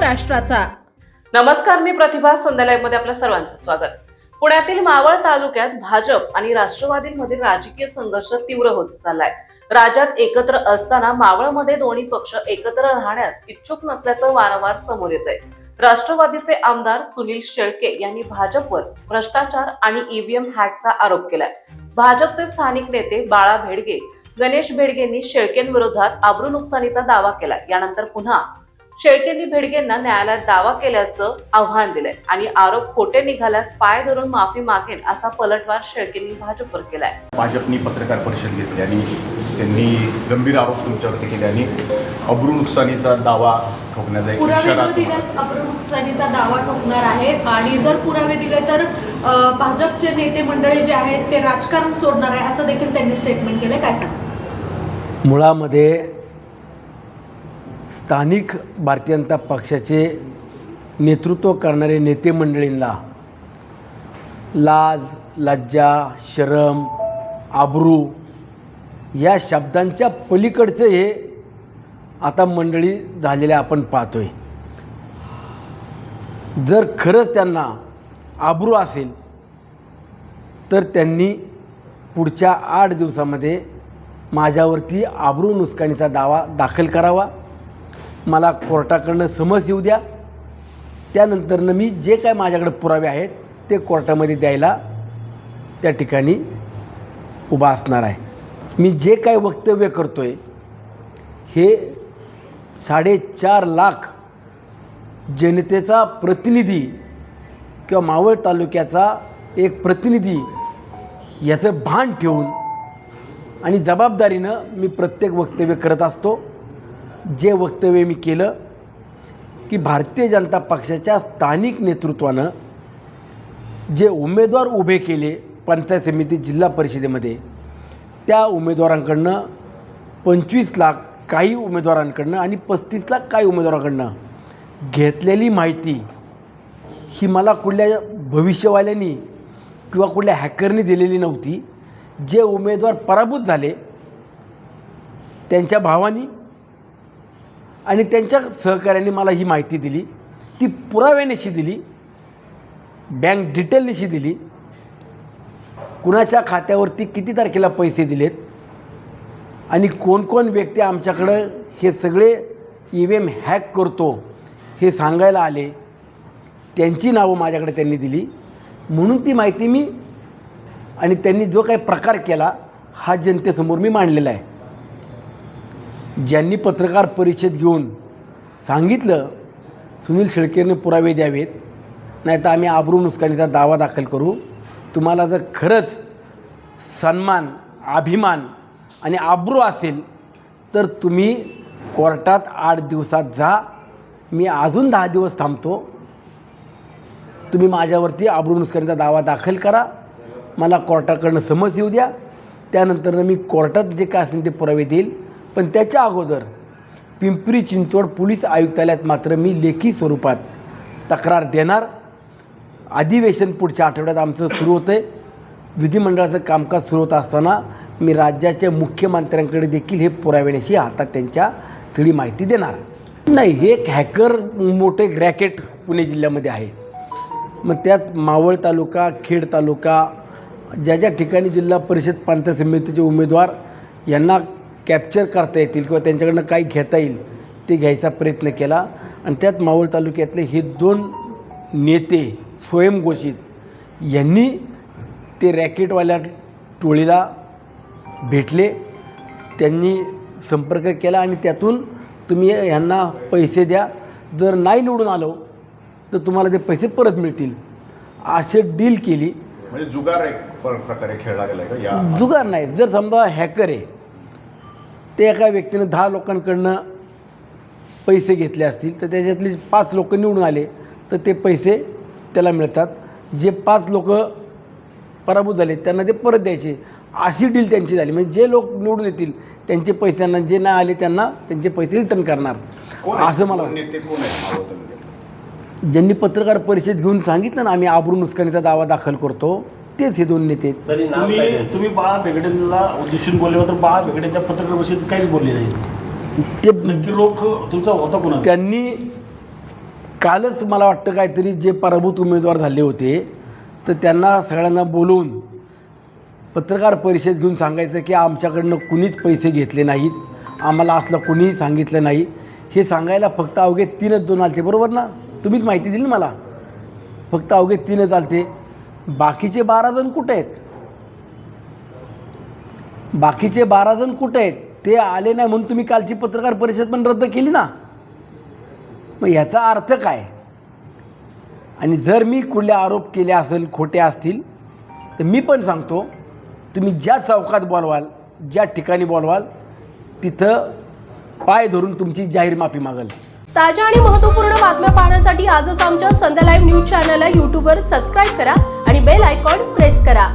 महाराष्ट्राचा. नमस्कार, मी प्रतिभा. संध्या लाईव्ह मध्ये आपल्या सर्वांचं स्वागत. पुण्यातील मावळ तालुक्यात भाजप आणि राष्ट्रवादीमधील राजकीय संघर्ष तीव्र होत चाललाय. राज्यात एकत्र असताना मावळमध्ये दोन्ही पक्ष एकत्र राहण्यास इच्छुक नसल्याचं वारंवार समोर येत आहे. राष्ट्रवादीचे आमदार सुनील शेळके यांनी भाजपवर भ्रष्टाचार आणि ईव्हीएम हॅकचा आरोप केलाय. भाजपचे स्थानिक नेते बाळा भेडगे, गणेश भेडगेंनी शेळकेंविरोधात आबरू नुकसानीचा दावा केलाय. यानंतर पुन्हा शेळकेंनी भेडगेंना न्यायालयात दावा केल्याचं आव्हान दिलंय आणि आरोप खोटे निघाल्यास पाय धरून माफी मागेल असा पलटवार शेळकेंनी भाजपवर केलाय. भाजपनी पत्रकार परिषद घेतली आणि त्यांनी गंभीर आरोप तुमच्यावरती केले आणि अब्रू नुकसानीचा दावा ठोकण्याचा एक इशारा दिल्यास अब्रू नुकसानीचा दावा ठोकणार आहे आणि जर पुरावे दिले तर भाजपचे नेते मंडळी जे आहेत ते राजकारण सोडणार आहे असं देखील त्यांनी स्टेटमेंट केलं. काय सांगा? मुळामध्ये स्थानिक भारतीय जनता पक्षाचे नेतृत्व करणारे नेते मंडळींना लाज, लज्जा, शरम, आबरू या शब्दांच्या पलीकडचे हे आता मंडळी झालेले आपण पाहतोय. जर खरंच त्यांना आबरू असेल तर त्यांनी पुढच्या 8 दिवसामध्ये माझ्यावरती आबरू नुकसानीचा दावा दाखल करावा. मला कोर्टाकडनं समज येऊ द्या. त्यानंतरनं मी जे काय माझ्याकडे पुरावे आहेत ते कोर्टामध्ये द्यायला त्या ठिकाणी उभा असणार आहे. मी जे काय वक्तव्य करतो आहे हे 4.5 लाख जनतेचा प्रतिनिधी किंवा मावळ तालुक्याचा एक प्रतिनिधी याचं भान ठेवून आणि जबाबदारीनं मी प्रत्येक वक्तव्य करत असतो. जे वक्तव्य मी केलं की भारतीय जनता पक्षाच्या स्थानिक नेतृत्वानं जे उमेदवार उभे केले पंचायत समिती जिल्हा परिषदेमध्ये त्या उमेदवारांकडनं 25 लाख काही उमेदवारांकडनं आणि 35 लाख काही उमेदवारांकडनं घेतलेली माहिती ही मला कुठल्या भविष्यवाल्यांनी किंवा कुठल्या हॅकरनी दिलेली नव्हती. जे उमेदवार पराभूत झाले त्यांच्या भावानी आणि त्यांच्या सहकार्याने मला ही माहिती दिली. ती पुराव्यानिशी दिली, बँक डिटेलनिशी दिली, कुणाच्या खात्यावरती किती तारखेला पैसे दिलेत आणि कोण कोण व्यक्ती आमच्याकडं हे सगळे ईव्हीएम हॅक करतो हे सांगायला आले त्यांची नावं माझ्याकडे त्यांनी दिली. म्हणून ती माहिती मी आणि त्यांनी जो काही प्रकार केला हा जनतेसमोर मी मांडलेला आहे. ज्यांनी पत्रकार परिषद घेऊन सांगितलं सुनील शेळकेने पुरावे द्यावेत नाही तर आम्ही आबरू नुकसानीचा दावा दाखल करू. तुम्हाला जर खरंच सन्मान, अभिमान आणि आबरू असेल तर तुम्ही कोर्टात 8 दिवसात जा. मी अजून 10 दिवस थांबतो. तुम्ही माझ्यावरती आबरू नुकसानीचा दावा दाखल करा. मला कोर्टाकडनं समज येऊ द्या. त्यानंतर मी कोर्टात जे काय असेल ते पुरावे देईल. पण त्याच्या अगोदर पिंपरी चिंचवड पोलीस आयुक्तालयात मात्र मी लेखी स्वरूपात तक्रार देणार. अधिवेशन पुढच्या आठवड्यात आमचं सुरू होतं आहे. विधिमंडळाचं कामकाज सुरू होत असताना मी राज्याच्या मुख्यमंत्र्यांकडे देखील हे पुराव्यानिशी हातात त्यांच्या सगळी माहिती देणार. नाही, हे एक हॅकर मोठे एक रॅकेट पुणे जिल्ह्यामध्ये आहे. मग त्यात मावळ तालुका, खेड तालुका ज्या ज्या ठिकाणी जिल्हा परिषद पंचायत समितीचे उमेदवार यांना कॅप्चर करता येतील किंवा त्यांच्याकडनं काही घेता येईल ते घ्यायचा प्रयत्न केला. आणि त्यात मावळ तालुक्यातले हे 2 नेते स्वयंघोषित यांनी ते रॅकेटवाल्या टोळीला भेटले. त्यांनी संपर्क केला आणि त्यातून तुम्ही ह्यांना पैसे द्या, जर नाही निवडून आलो तर तुम्हाला ते पैसे परत मिळतील अशी डील केली. म्हणजे जुगार एक प्रकारे खेळला गेला का? या जुगार नाही. जर समजा हॅकर आहे ते एका व्यक्तीने 10 लोकांकडनं पैसे घेतले असतील तर त्याच्यातले 5 लोक निवडून आले तर ते पैसे त्याला मिळतात. जे 5 लोक पराभूत झाले त्यांना ते परत द्यायचे. अशी डील त्यांची झाली. म्हणजे जे लोक निवडून येतील त्यांचे पैशांना, जे नाही आले त्यांना त्यांचे पैसे रिटर्न करणार असं मला ज्यांनी पत्रकार परिषद घेऊन सांगितलं ना आम्ही आबरू नुकसानीचा दावा दाखल करतो तेच हे 2 नेते. तुम्ही बाळा भेगडेंना उद्देशून बोलले तर बाळा भेगडेंच्या पत्रकार परिषदेत काहीच बोलले नाही. ते नक्की रोख तुमचा होता कोणा? त्यांनी कालच मला वाटतं काहीतरी जे पराभूत उमेदवार झाले होते तर त्यांना सगळ्यांना बोलवून पत्रकार परिषद घेऊन सांगायचं की आमच्याकडनं कुणीच पैसे घेतले नाहीत, आम्हाला असलं कुणीही सांगितलं नाही, हे सांगायला फक्त अवघे 3च जण आलते. बरोबर ना? तुम्हीच माहिती दिली ना मला. फक्त अवघे 3च आलते. बाकीचे 12 जण कुठे आहेत? बाकीचे 12 जण कुठे आहेत? ते आले नाही म्हणून तुम्ही कालची पत्रकार परिषद पण रद्द केली ना. मग ह्याचा अर्थ काय? आणि जर मी कुठले आरोप केले असेल, खोटे असतील, तर मी पण सांगतो, तुम्ही ज्या चौकात बोलवाल, ज्या ठिकाणी बोलवाल, तिथं पाय धरून तुमची जाहीर माफी मागेल. ताज्या आणि महत्त्वपूर्ण बातम्या पाहण्यासाठी आजच आमच्या संध्या लाईव्ह न्यूज चॅनलला यूट्यूबवर सबस्क्राईब करा आणि बेल आयकॉन प्रेस करा.